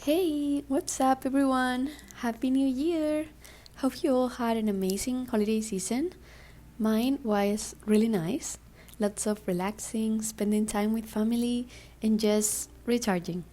Hey, what's up, everyone? Happy New Year! Hope you all had an amazing holiday season. Mine was really nice. Lots of relaxing, spending time with family, and just recharging.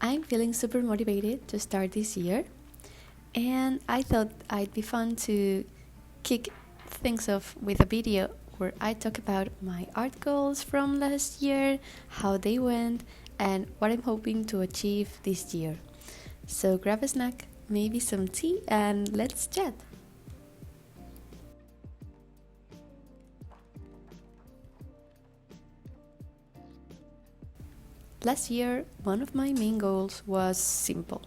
I'm feeling super motivated to start this year, and I thought I'd be fun to kick things off with a video where I talk about my art goals from last year, how they went, and what I'm hoping to achieve this year. So grab a snack, maybe some tea, and let's chat. Last year, one of my main goals was simple: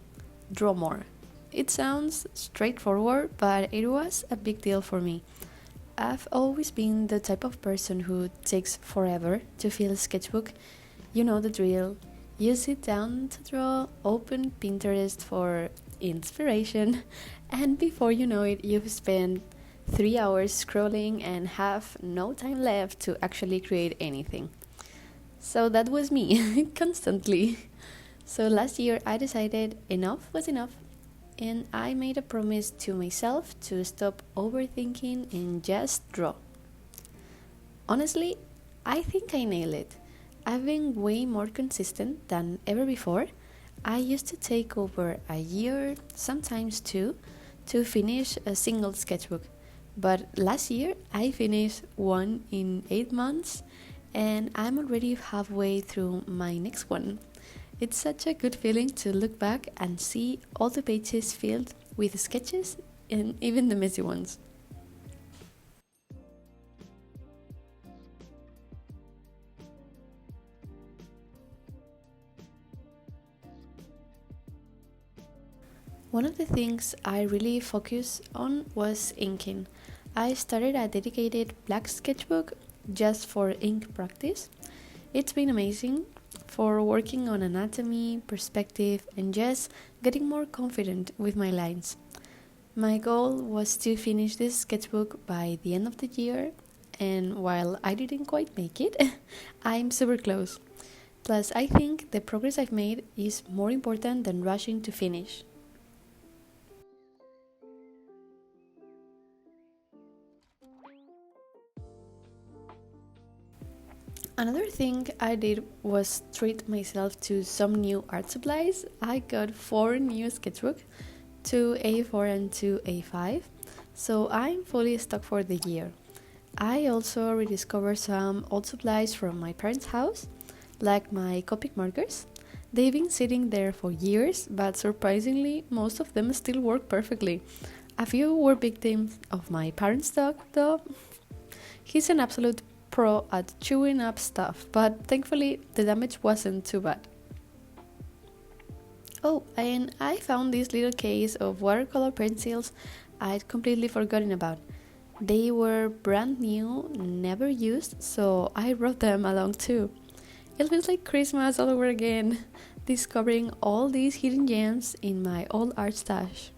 draw more. It sounds straightforward, but it was a big deal for me. I've always been the type of person who takes forever to fill a sketchbook. You know the drill. You sit down to draw, open Pinterest for inspiration, and before you know it, you've spent 3 hours scrolling and have no time left to actually create anything. So that was me, constantly. So last year I decided enough was enough, and I made a promise to myself to stop overthinking and just draw. Honestly, I think I nailed it. I've been way more consistent than ever before. I used to take over a year, sometimes two, to finish a single sketchbook. But last year I finished one in 8 months, and I'm already halfway through my next one. It's such a good feeling to look back and see all the pages filled with sketches and even the messy ones. One of the things I really focused on was inking. I started a dedicated black sketchbook just for ink practice. It's been amazing for working on anatomy, perspective, and just getting more confident with my lines. My goal was to finish this sketchbook by the end of the year, and while I didn't quite make it, I'm super close. Plus, I think the progress I've made is more important than rushing to finish. Another thing I did was treat myself to some new art supplies. I got 4 new sketchbooks, 2 A4 and 2 A5, so I'm fully stocked for the year. I also rediscovered some old supplies from my parents' house, like my Copic markers. They've been sitting there for years, but surprisingly, most of them still work perfectly. A few were victims of my parents' dog, though. He's an absolute pro at chewing up stuff, but thankfully the damage wasn't too bad. Oh, and I found this little case of watercolor pencils I'd completely forgotten about. They were brand new, never used, so I brought them along too. It feels like Christmas all over again, discovering all these hidden gems in my old art stash.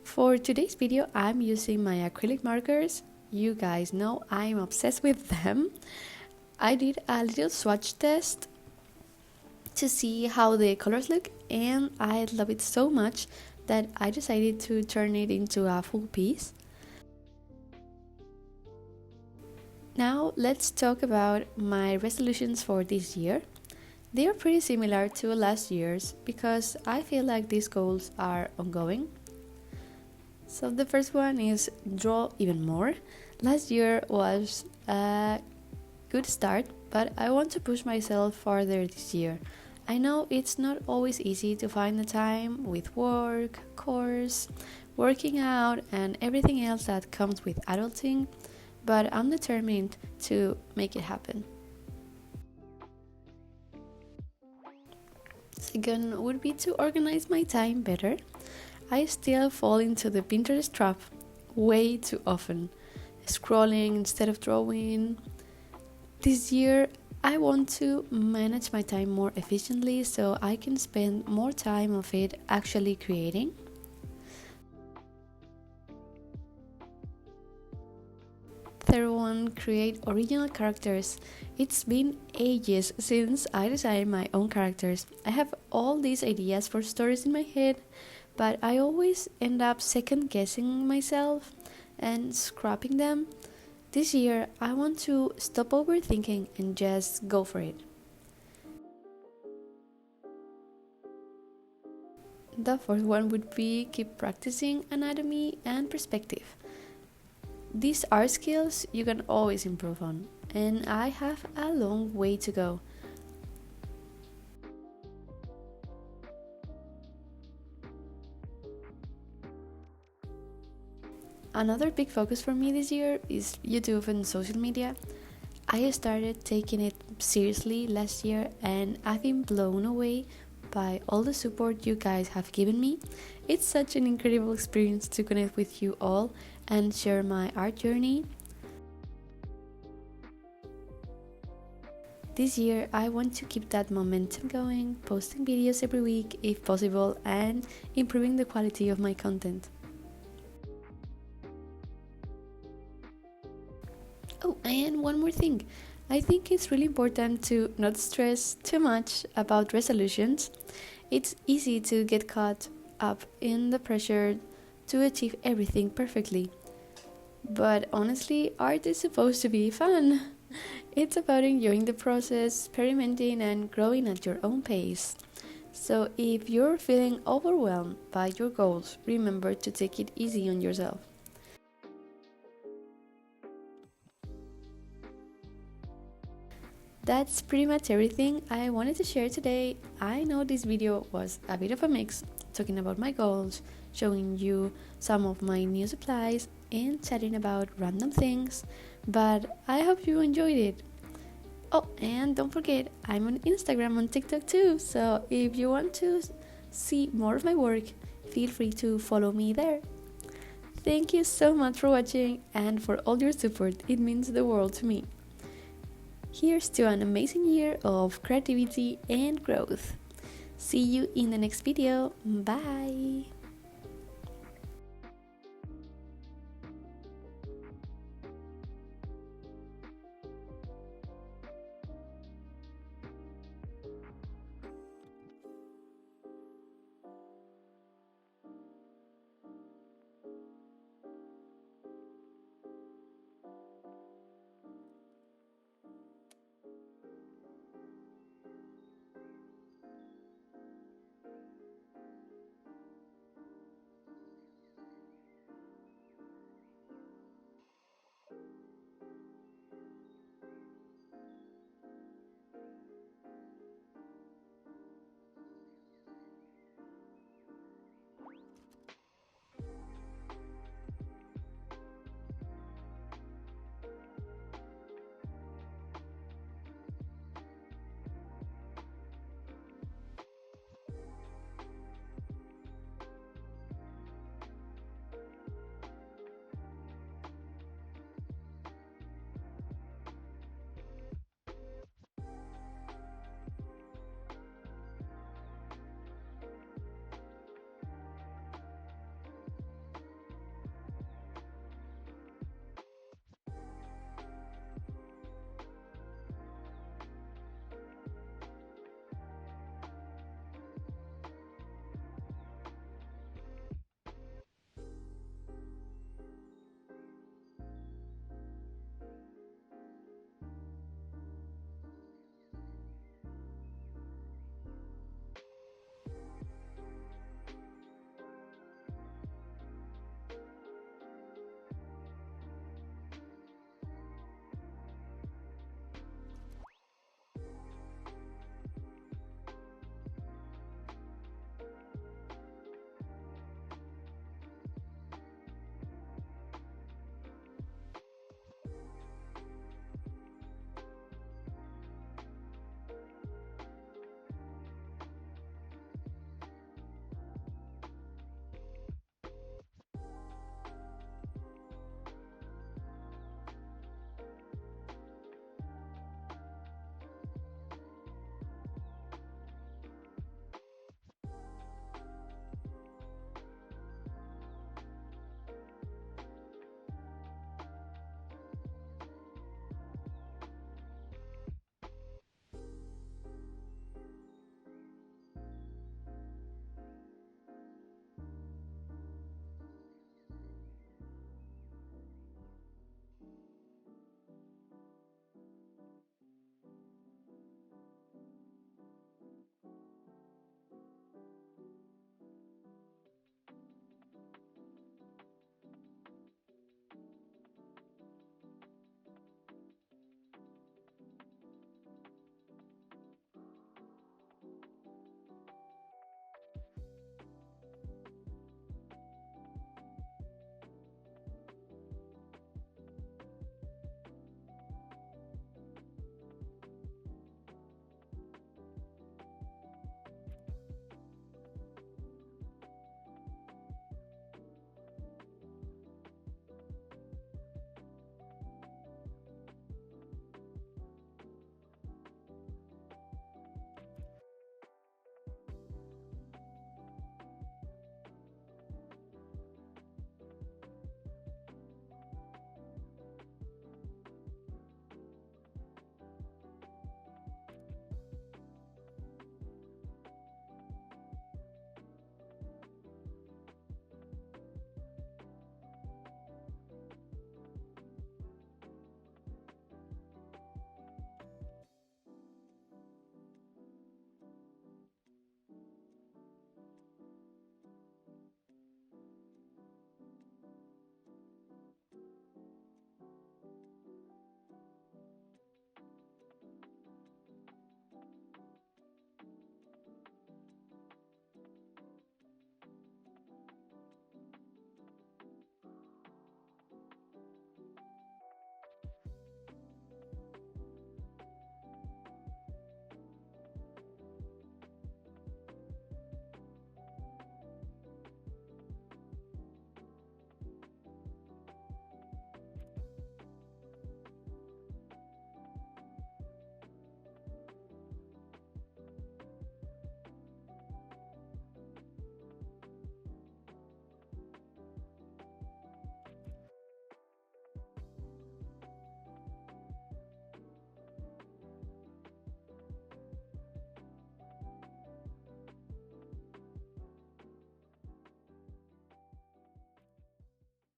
For today's video, I'm using my acrylic markers. You guys know I'm obsessed with them. I did a little swatch test to see how the colors look, and I love it so much that I decided to turn it into a full piece. Now let's talk about my resolutions for this year. They are pretty similar to last year's because I feel like these goals are ongoing. So the first one is draw even more. Last year was a good start, but I want to push myself farther this year. I know it's not always easy to find the time with work, course, working out, and everything else that comes with adulting, but I'm determined to make it happen. Second would be to organize my time better. I still fall into the Pinterest trap way too often, scrolling instead of drawing. This year, I want to manage my time more efficiently so I can spend more time of it actually creating. Third one and create original characters. It's been ages since I designed my own characters. I have all these ideas for stories in my head, but I always end up second guessing myself and scrapping them. This year, I want to stop overthinking and just go for it. The fourth one would be keep practicing anatomy and perspective. These are skills you can always improve on, and I have a long way to go. Another big focus for me this year is YouTube and social media. I started taking it seriously last year and I've been blown away by all the support you guys have given me. It's such an incredible experience to connect with you all and share my art journey. This year, I want to keep that momentum going, posting videos every week if possible, and improving the quality of my content. Oh, and one more thing. I think it's really important to not stress too much about resolutions. It's easy to get caught up in the pressure to achieve everything perfectly. But honestly, art is supposed to be fun. It's about enjoying the process, experimenting, and growing at your own pace. So if you're feeling overwhelmed by your goals, remember to take it easy on yourself. That's pretty much everything I wanted to share today. I know this video was a bit of a mix, talking about my goals, showing you some of my new supplies, and chatting about random things, but I hope you enjoyed it. Oh, and don't forget, I'm on Instagram and TikTok too, so if you want to see more of my work, feel free to follow me there. Thank you so much for watching and for all your support, it means the world to me. Here's to an amazing year of creativity and growth. See you in the next video. Bye!